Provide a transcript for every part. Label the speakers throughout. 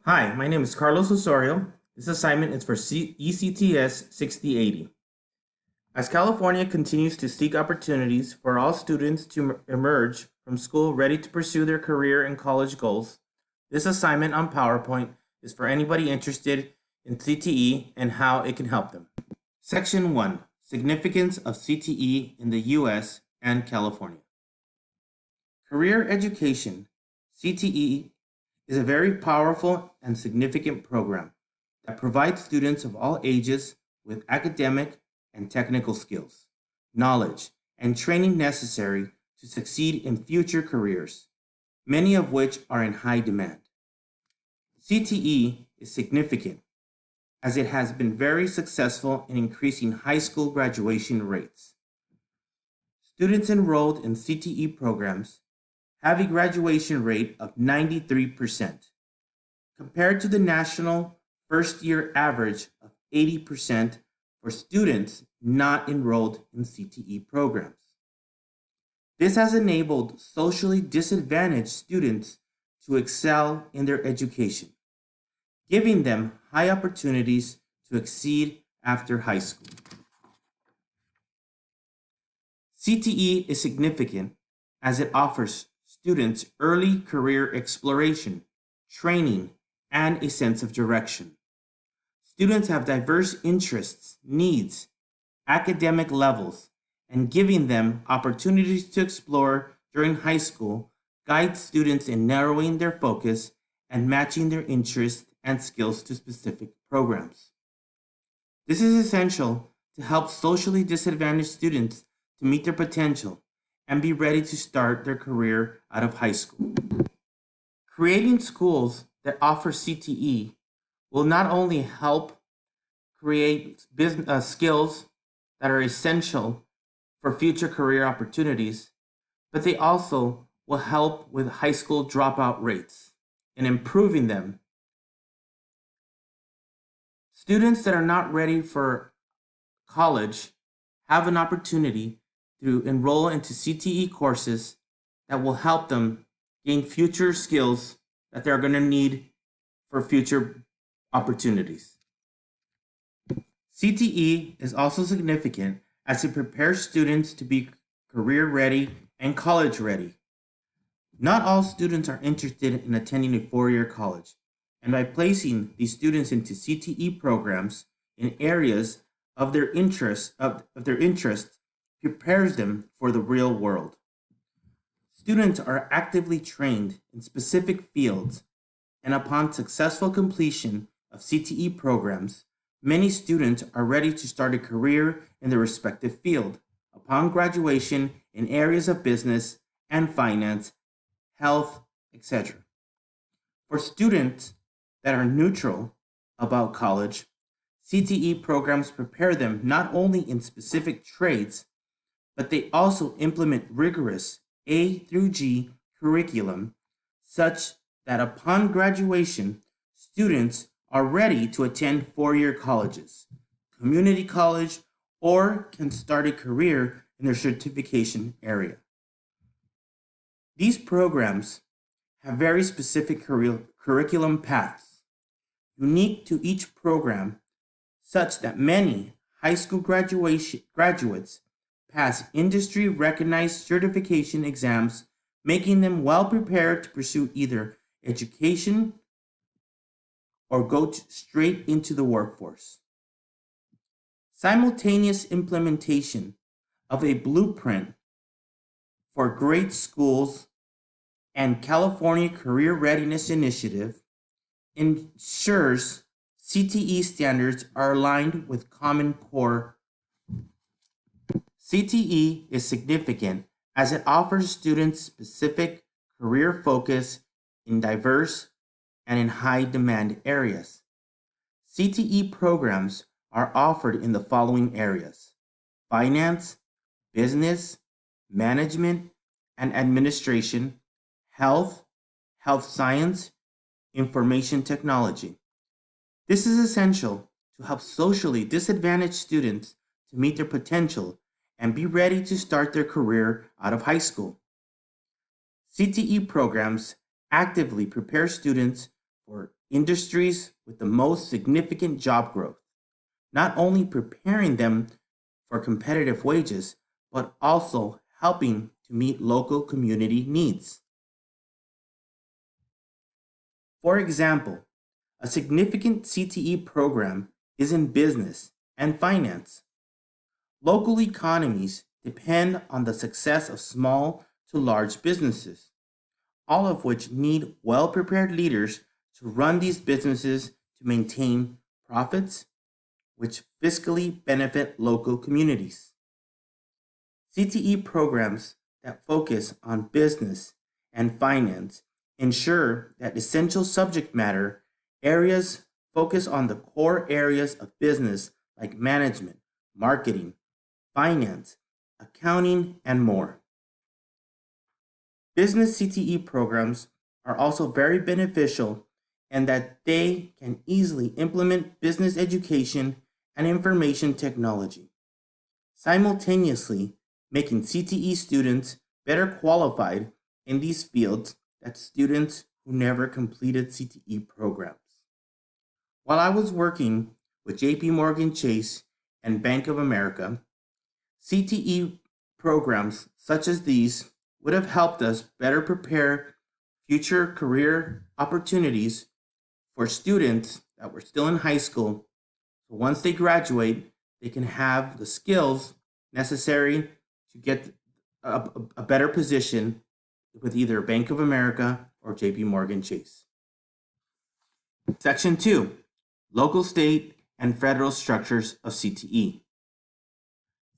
Speaker 1: Hi, my name is Carlos Osorio. This assignment is for ECTS 6080. As California continues to seek opportunities for all students to emerge from school ready to pursue their career and college goals, this assignment on PowerPoint is for anybody interested in CTE and how it can help them. Section 1: Significance of CTE in the U.S. and California. Career education, CTE, is a very powerful and significant program that provides students of all ages with academic and technical skills, knowledge, and training necessary to succeed in future careers, many of which are in high demand. CTE is significant as it has been very successful in increasing high school graduation rates. Students enrolled in CTE programs have a graduation rate of 93%, compared to the national first-year average of 80% for students not enrolled in CTE programs. This has enabled socially disadvantaged students to excel in their education, giving them high opportunities to exceed after high school. CTE is significant as it offers students early career exploration, training, and a sense of direction. Students have diverse interests, needs, academic levels, and giving them opportunities to explore during high school guides students in narrowing their focus and matching their interests and skills to specific programs. This is essential to help socially disadvantaged students to meet their potential and be ready to start their career out of high school. Creating schools that offer CTE will not only help create business skills that are essential for future career opportunities, but they also will help with high school dropout rates and improving them. Students that are not ready for college have an opportunity to enroll into CTE courses that will help them gain future skills that they're going to need for future opportunities. CTE is also significant as it prepares students to be career ready and college ready. Not all students are interested in attending a four-year college, and by placing these students into CTE programs in areas of their interest prepares them for the real world. Students are actively trained in specific fields, and upon successful completion of CTE programs, many students are ready to start a career in their respective field upon graduation in areas of business and finance, health, etc. For students that are neutral about college, CTE programs prepare them not only in specific trades, but they also implement rigorous A through G curriculum such that upon graduation, students are ready to attend four-year colleges, community college, or can start a career in their certification area. These programs have very specific curriculum paths, unique to each program, such that many high school graduates pass industry-recognized certification exams, making them well prepared to pursue either education or go straight into the workforce. Simultaneous implementation of a blueprint for great schools and California Career Readiness Initiative ensures CTE standards are aligned with Common Core. CTE is significant as it offers students specific career focus in diverse and in high demand areas. CTE programs are offered in the following areas: finance, business, management and administration, health, health science, information technology. This is essential to help socially disadvantaged students to meet their potential and be ready to start their career out of high school. CTE programs actively prepare students for industries with the most significant job growth, not only preparing them for competitive wages, but also helping to meet local community needs. For example, a significant CTE program is in business and finance. Local economies depend on the success of small to large businesses, all of which need well prepared leaders to run these businesses to maintain profits, which fiscally benefit local communities. CTE programs that focus on business and finance ensure that essential subject matter areas focus on the core areas of business like management, marketing, finance, accounting, and more. Business CTE programs are also very beneficial in that they can easily implement business education and information technology, simultaneously making CTE students better qualified in these fields than students who never completed CTE programs. While I was working with JP Morgan Chase and Bank of America, CTE programs such as these would have helped us better prepare future career opportunities for students that were still in high school. So once they graduate, they can have the skills necessary to get a better position with either Bank of America or JP Morgan Chase. Section 2, Local, State, and Federal Structures of CTE.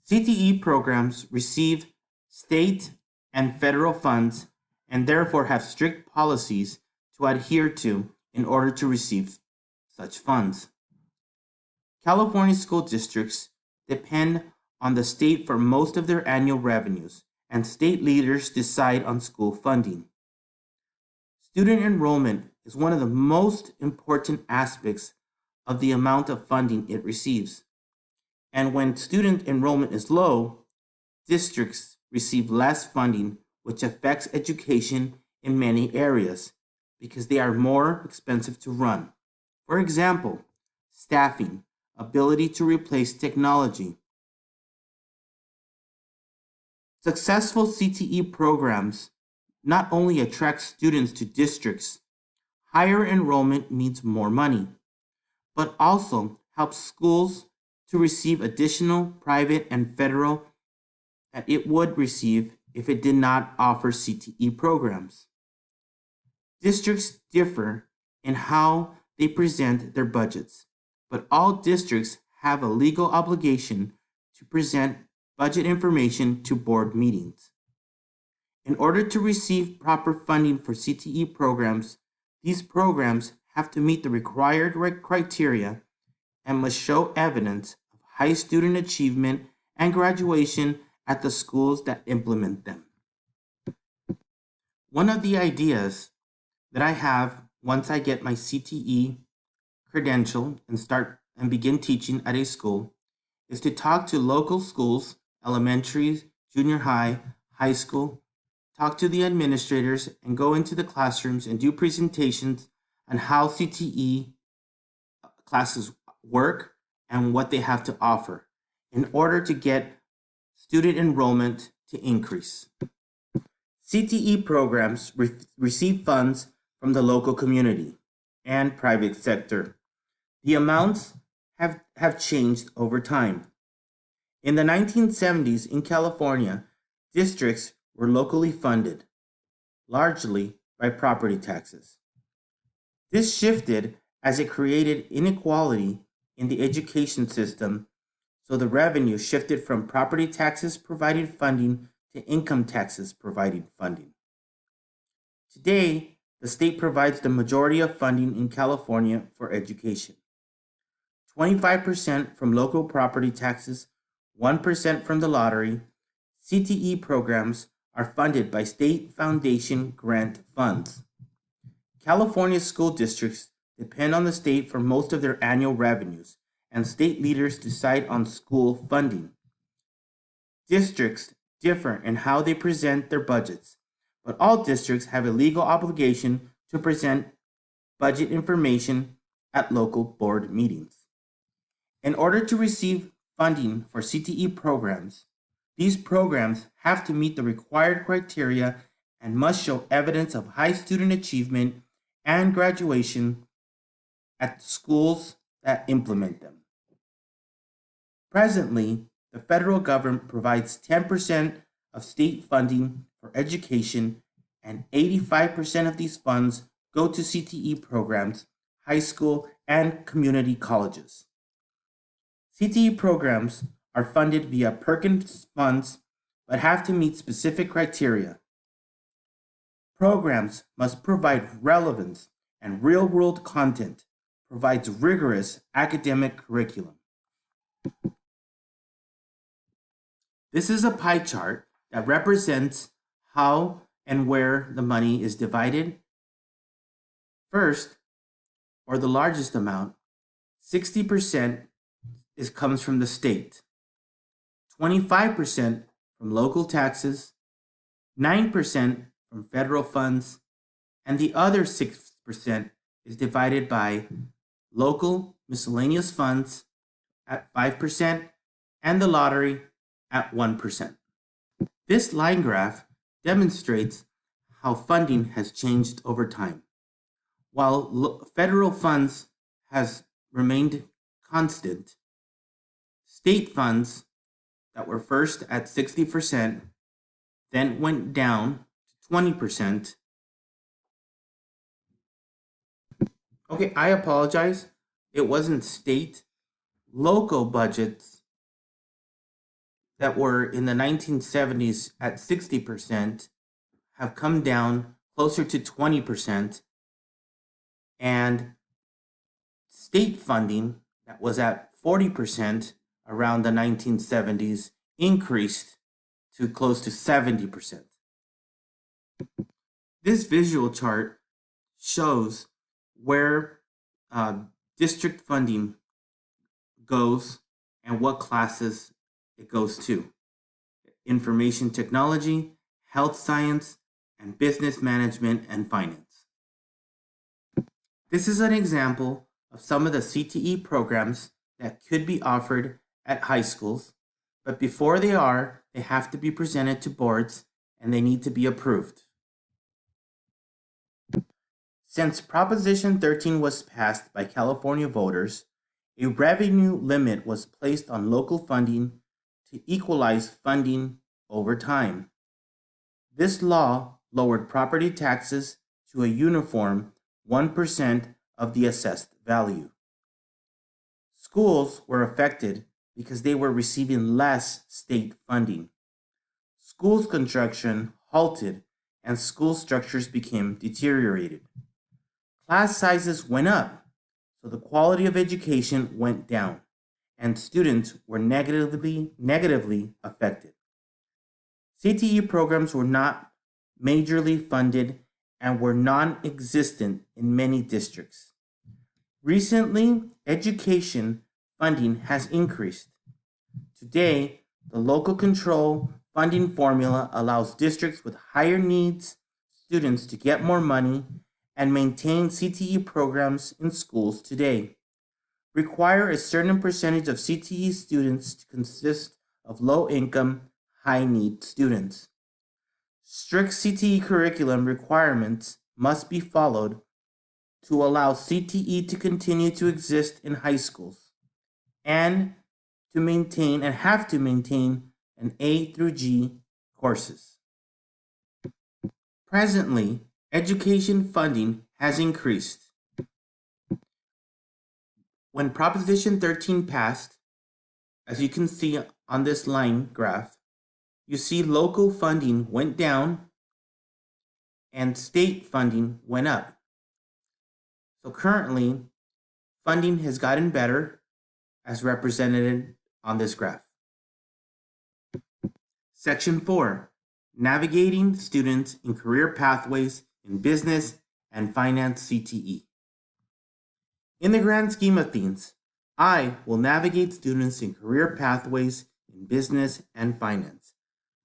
Speaker 1: CTE programs receive state and federal funds and therefore have strict policies to adhere to in order to receive such funds. California school districts depend on the state for most of their annual revenues, and state leaders decide on school funding. Student enrollment is one of the most important aspects of the amount of funding it receives. And when student enrollment is low, districts receive less funding, which affects education in many areas because they are more expensive to run. For example, staffing, ability to replace technology. Successful CTE programs not only attract students to districts, higher enrollment means more money, but also helps schools to receive additional private and federal that it would receive if it did not offer CTE programs. Districts differ in how they present their budgets, but all districts have a legal obligation to present budget information to board meetings. In order to receive proper funding for CTE programs, these programs have to meet the required criteria and must show evidence of high student achievement and graduation at the schools that implement them. One of the ideas that I have once I get my CTE credential and begin teaching at a school is to talk to local schools, elementary, junior high, high school, talk to the administrators, and go into the classrooms and do presentations on how CTE classes work and what they have to offer in order to get student enrollment to increase. CTE programs receive funds from the local community and private sector. The amounts have changed over time. In the 1970s in California, districts were locally funded, largely by property taxes. This shifted as it created inequality in the education system, so the revenue shifted from property taxes provided funding to income taxes providing funding. Today, the state provides the majority of funding in California for education. 25% from local property taxes, 1% from the lottery. CTE programs are funded by state foundation grant funds. California school districts depend on the state for most of their annual revenues, and state leaders decide on school funding. Districts differ in how they present their budgets, but all districts have a legal obligation to present budget information at local board meetings. In order to receive funding for CTE programs, these programs have to meet the required criteria and must show evidence of high student achievement and graduation at the schools that implement them. Presently, the federal government provides 10% of state funding for education, and 85% of these funds go to CTE programs, high school, and community colleges. CTE programs are funded via Perkins funds but have to meet specific criteria. Programs must provide relevance and real-world content, provides rigorous academic curriculum. This is a pie chart that represents how and where the money is divided. First, or the largest amount, 60% comes from the state, 25% from local taxes, 9% from federal funds, and the other 6% is divided by local miscellaneous funds at 5% and the lottery at 1%. This line graph demonstrates how funding has changed over time. While federal funds has remained constant, state funds that were first at 60% then went down to 20%. Okay, I apologize. It wasn't state. Local budgets that were in the 1970s at 60% have come down closer to 20%, and state funding that was at 40% around the 1970s increased to close to 70%. This visual chart shows where district funding goes and what classes it goes to: information technology, health science, and business management and finance. This is an example of some of the CTE programs that could be offered at high schools, but before they have to be presented to boards and they need to be approved. Since Proposition 13 was passed by California voters, a revenue limit was placed on local funding to equalize funding over time. This law lowered property taxes to a uniform 1% of the assessed value. Schools were affected because they were receiving less state funding. Schools construction halted and school structures became deteriorated. Class sizes went up, so the quality of education went down, and students were negatively affected. CTE programs were not majorly funded and were non-existent in many districts. Recently, education funding has increased. Today, the local control funding formula allows districts with higher needs students to get more money and maintain CTE programs in schools today. Require a certain percentage of CTE students to consist of low-income, high-need students. Strict CTE curriculum requirements must be followed to allow CTE to continue to exist in high schools and have to maintain an A through G courses. Presently, education funding has increased. When Proposition 13 passed, as you can see on this line graph, you see local funding went down and state funding went up. So currently, funding has gotten better as represented on this graph. Section 4, Navigating Students in Career Pathways in Business and Finance CTE. In the grand scheme of things, I will navigate students in career pathways in business and finance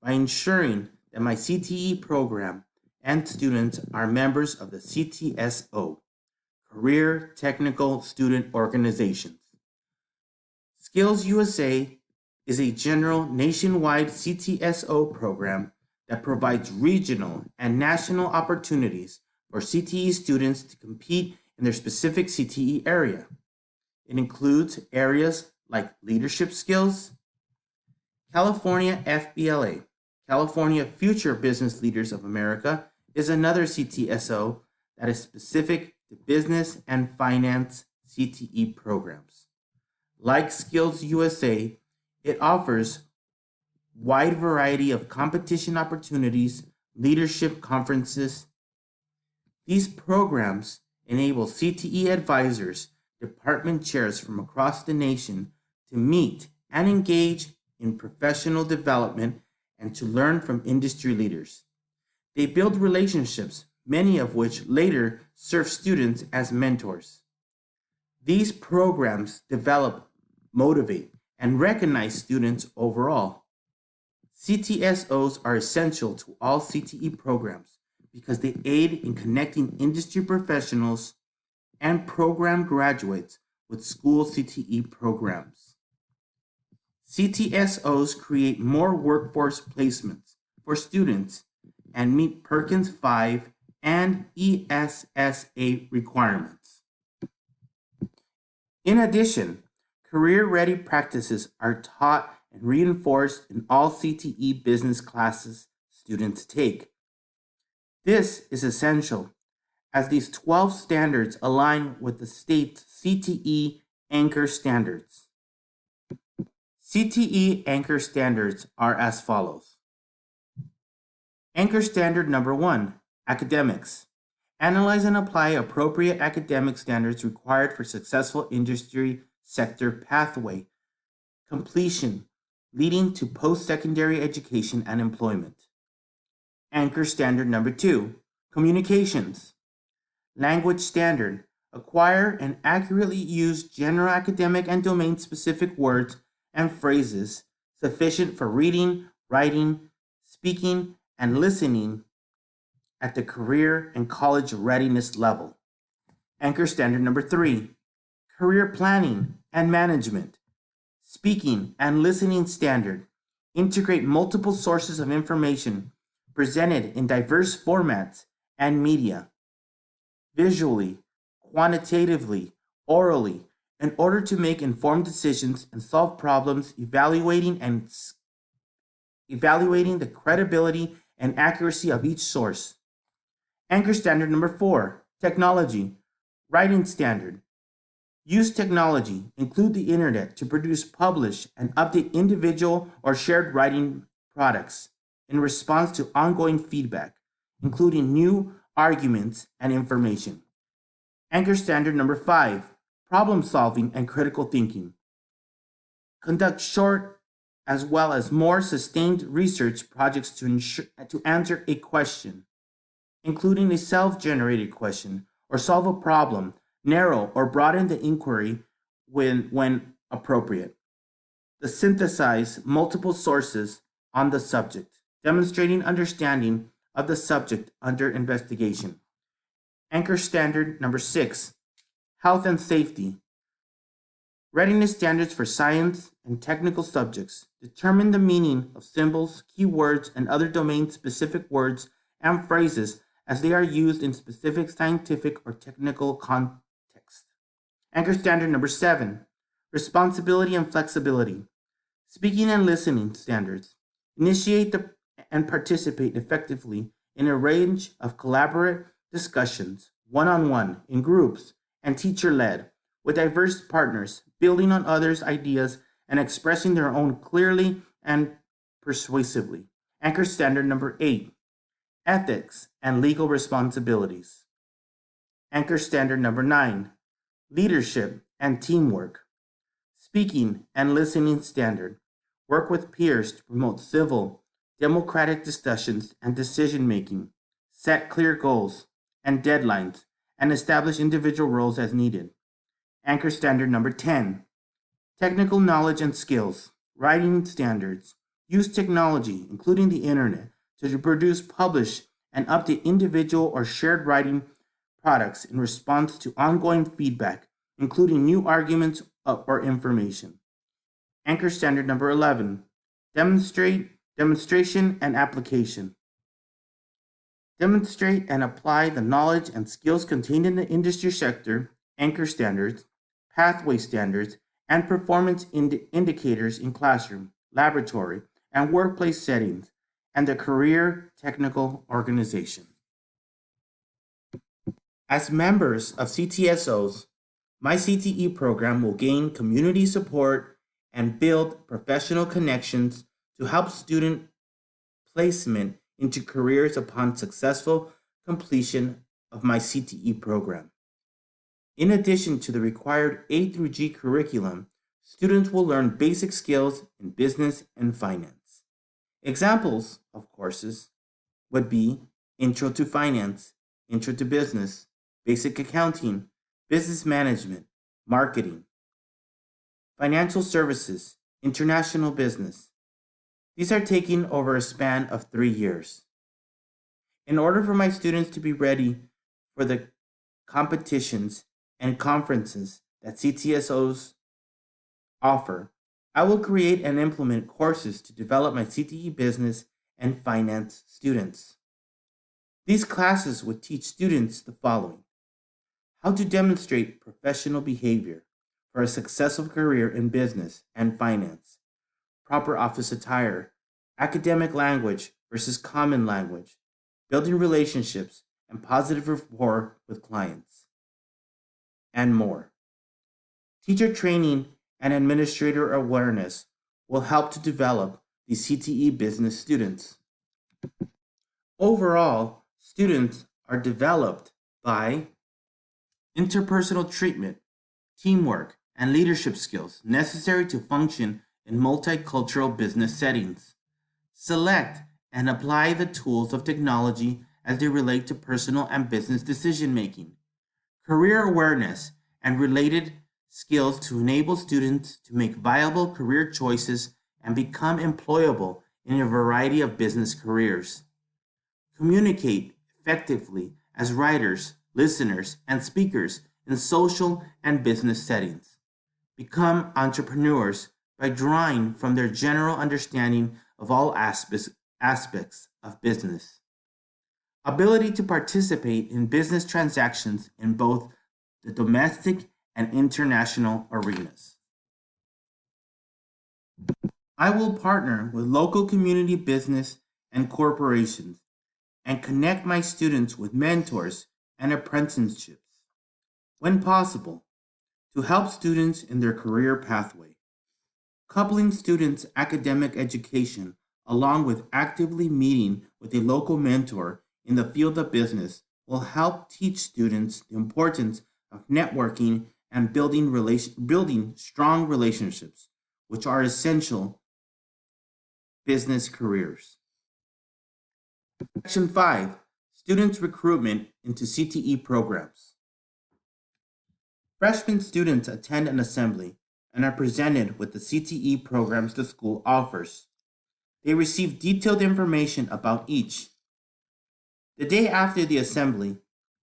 Speaker 1: by ensuring that my CTE program and students are members of the CTSO, career technical student organizations. Skills USA is a general nationwide CTSO program that provides regional and national opportunities for CTE students to compete in their specific CTE area. It includes areas like leadership skills, California FBLA, California Future Business Leaders of America, is another CTSO that is specific to business and finance CTE programs. Like Skills USA, it offers wide variety of competition opportunities, leadership conferences. These programs enable CTE advisors, department chairs from across the nation to meet and engage in professional development and to learn from industry leaders. They build relationships, many of which later serve students as mentors. These programs develop, motivate, and recognize students overall. CTSOs are essential to all CTE programs because they aid in connecting industry professionals and program graduates with school CTE programs. CTSOs create more workforce placements for students and meet Perkins 5 and ESSA requirements. In addition, career-ready practices are taught and reinforced in all CTE business classes students take. This is essential as these 12 standards align with the state's CTE anchor standards. CTE anchor standards are as follows. Anchor standard number 1, academics. Analyze and apply appropriate academic standards required for successful industry sector pathway completion, leading to post-secondary education and employment. Anchor standard number 2, communications. Language standard. Acquire and accurately use general academic and domain-specific words and phrases sufficient for reading, writing, speaking, and listening at the career and college readiness level. Anchor standard number 3, career planning and management. Speaking and listening standard. Integrate multiple sources of information presented in diverse formats and media, visually, quantitatively, orally, in order to make informed decisions and solve problems, evaluating the credibility and accuracy of each source. Anchor standard number 4, technology. Writing standard. Use technology, include the internet, to produce, publish, and update individual or shared writing products in response to ongoing feedback, including new arguments and information. Anchor standard number 5, problem solving and critical thinking. Conduct short as well as more sustained research projects to answer a question, including a self-generated question, or solve a problem, narrow or broaden the inquiry when appropriate. To synthesize multiple sources on the subject, demonstrating understanding of the subject under investigation. Anchor standard number 6, health and safety. Readiness standards for science and technical subjects. Determine the meaning of symbols, keywords, and other domain-specific words and phrases as they are used in specific scientific or technical context. Anchor standard number 7, responsibility and flexibility. Speaking and listening standards. Initiate and participate effectively in a range of collaborative discussions, one-on-one, in groups, and teacher-led, with diverse partners, building on others' ideas and expressing their own clearly and persuasively. Anchor standard number 8, ethics and legal responsibilities. Anchor standard number 9, leadership and teamwork. Speaking and listening standard. Work with peers to promote civil, democratic discussions and decision-making. Set clear goals and deadlines and establish individual roles as needed. Anchor standard number 10, technical knowledge and skills. Writing standards. Use technology, including the internet, to produce, publish, and update individual or shared writing products in response to ongoing feedback, including new arguments or information. Anchor standard number 11, demonstration and application. Demonstrate and apply the knowledge and skills contained in the industry sector, anchor standards, pathway standards, and performance indicators in classroom, laboratory, and workplace settings, and the career technical organization. As members of CTSOs, my CTE program will gain community support and build professional connections to help student placement into careers upon successful completion of my CTE program. In addition to the required A through G curriculum, students will learn basic skills in business and finance. Examples of courses would be Intro to Finance, Intro to Business, Basic Accounting, Business Management, Marketing, Financial Services, International Business. These are taken over a span of 3 years. In order for my students to be ready for the competitions and conferences that CTSOs offer, I will create and implement courses to develop my CTE business and finance students. These classes would teach students the following: how to demonstrate professional behavior for a successful career in business and finance, proper office attire, academic language versus common language, building relationships and positive rapport with clients, and more. Teacher training and administrator awareness will help to develop the CTE business students. Overall, students are developed by interpersonal treatment, teamwork, and leadership skills necessary to function in multicultural business settings. Select and apply the tools of technology as they relate to personal and business decision making. Career awareness and related skills to enable students to make viable career choices and become employable in a variety of business careers. Communicate effectively as writers, listeners, and speakers in social and business settings. Become entrepreneurs by drawing from their general understanding of all aspects of business. Ability to participate in business transactions in both the domestic and international arenas. I will partner with local community business and corporations and connect my students with mentors and apprenticeships, when possible, to help students in their career pathway. Coupling students' academic education along with actively meeting with a local mentor in the field of business will help teach students the importance of networking and building strong relationships, which are essential business careers. Section 5, Students Recruitment into CTE Programs. Freshman students attend an assembly and are presented with the CTE programs the school offers. They receive detailed information about each. The day after the assembly,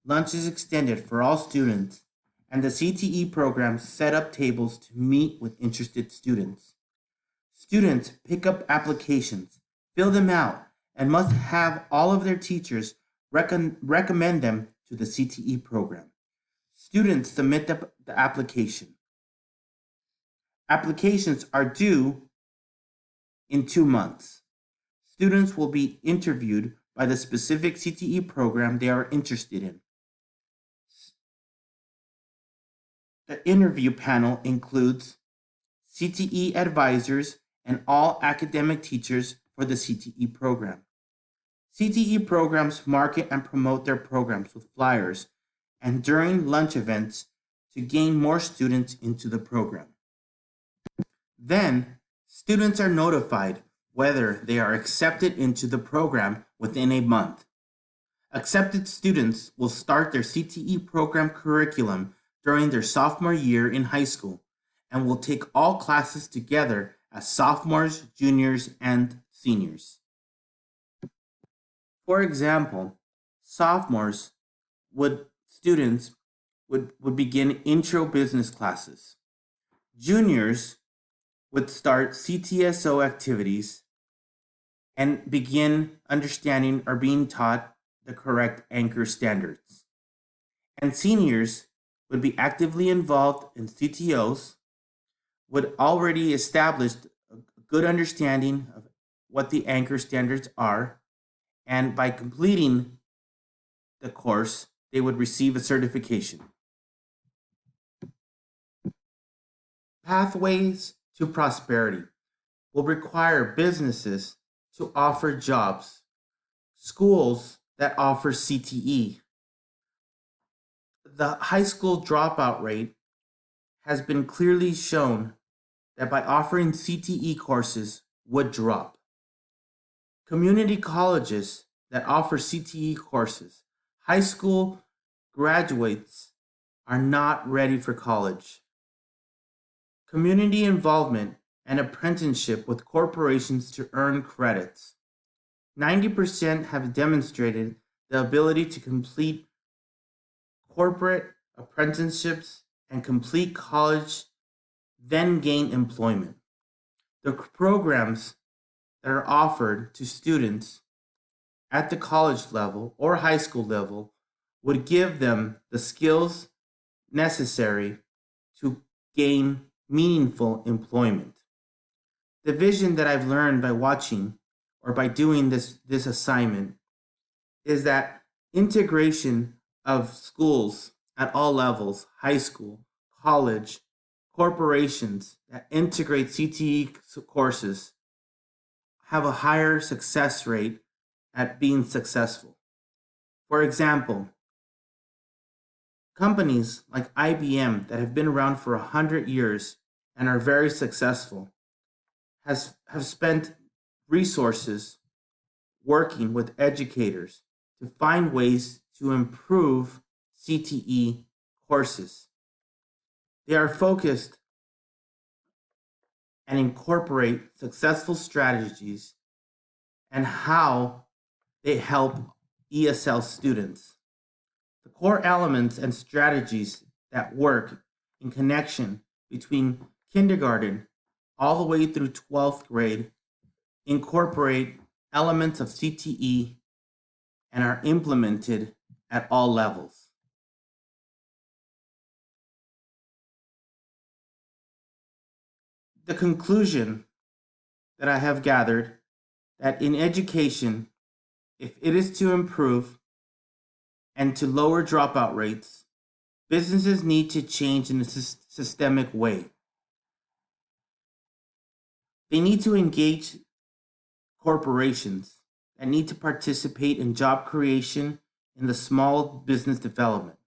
Speaker 1: lunch is extended for all students, and the CTE programs set up tables to meet with interested students. Students pick up applications, fill them out, and must have all of their teachers recommend them to the CTE program. Students submit the application. Applications are due in 2 months. Students will be interviewed by the specific CTE program they are interested in. The interview panel includes CTE advisors and all academic teachers for the CTE program. CTE programs market and promote their programs with flyers and during lunch events to gain more students into the program. Then, students are notified whether they are accepted into the program within a month. Accepted students will start their CTE program curriculum during their sophomore year in high school and will take all classes together as sophomores, juniors, and seniors. For example, sophomores would students would begin intro business classes. Juniors would start CTSO activities and begin understanding or being taught the correct anchor standards. And seniors would be actively involved in CTOs, would already establish a good understanding of what the anchor standards are, and by completing the course, they would receive a certification. Pathways to prosperity will require businesses to offer jobs, schools that offer CTE. The high school dropout rate has been clearly shown that by offering CTE courses would drop. Community colleges that offer CTE courses, high school graduates are not ready for college. Community involvement and apprenticeship with corporations to earn credits. 90% have demonstrated the ability to complete corporate apprenticeships and complete college, then gain employment. The programs that are offered to students at the college level or high school level would give them the skills necessary to gain meaningful employment. The vision that I've learned by watching or by doing this assignment is that integration of schools at all levels, high school, college, corporations that integrate CTE courses have a higher success rate at being successful. For example, companies like IBM that have been around for 100 years and are very successful have spent resources working with educators to find ways to improve CTE courses. They are focused and incorporate successful strategies and how they help ESL students. The core elements and strategies that work in connection between kindergarten all the way through 12th grade incorporate elements of CTE and are implemented at all levels. The conclusion that I have gathered that in education, if it is to improve and to lower dropout rates, businesses need to change in a systemic way. They need to engage corporations that need to participate in job creation in the small business development.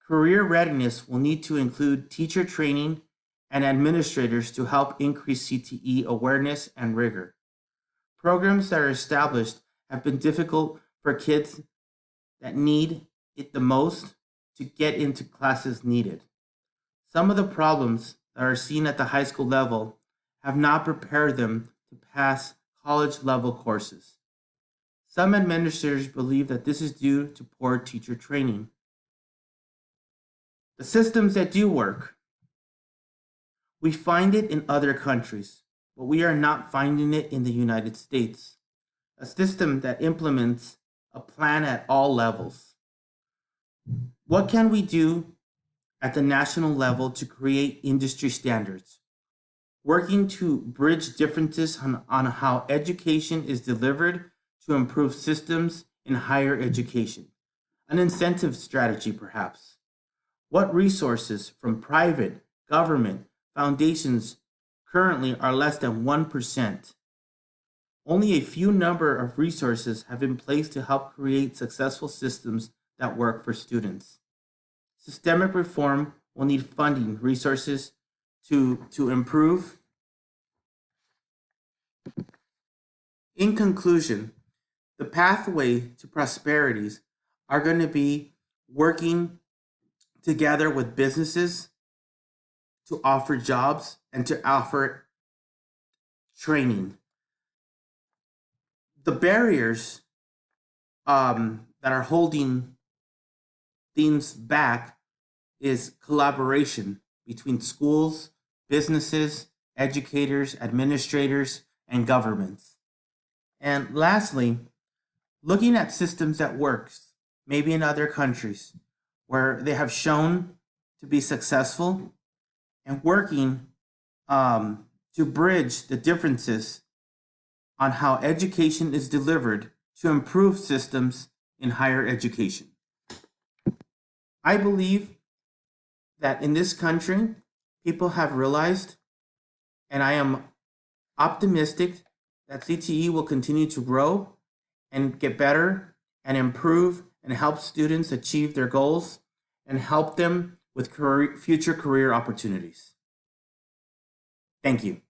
Speaker 1: Career readiness will need to include teacher training and administrators to help increase CTE awareness and rigor. Programs that are established have been difficult for kids that need it the most to get into classes needed. Some of the problems that are seen at the high school level have not prepared them to pass college level courses. Some administrators believe that this is due to poor teacher training. The systems that do work, we find it in other countries, but we are not finding it in the United States. A system that implements a plan at all levels. What can we do at the national level to create industry standards? Working to bridge differences on how education is delivered to improve systems in higher education. An incentive strategy, perhaps. What resources from private, government, foundations currently are less than 1%? Only a few number of resources have been placed to help create successful systems that work for students. Systemic reform will need funding resources to improve. In conclusion, the pathway to prosperities are going to be working together with businesses to offer jobs and to offer training. The barriers that are holding themes back is collaboration between schools, businesses, educators, administrators, and governments. And lastly, looking at systems that works, maybe in other countries, where they have shown to be successful and working to bridge the differences on how education is delivered to improve systems in higher education. I believe that in this country, people have realized, and I am optimistic that CTE will continue to grow and get better and improve and help students achieve their goals and help them with future career opportunities. Thank you.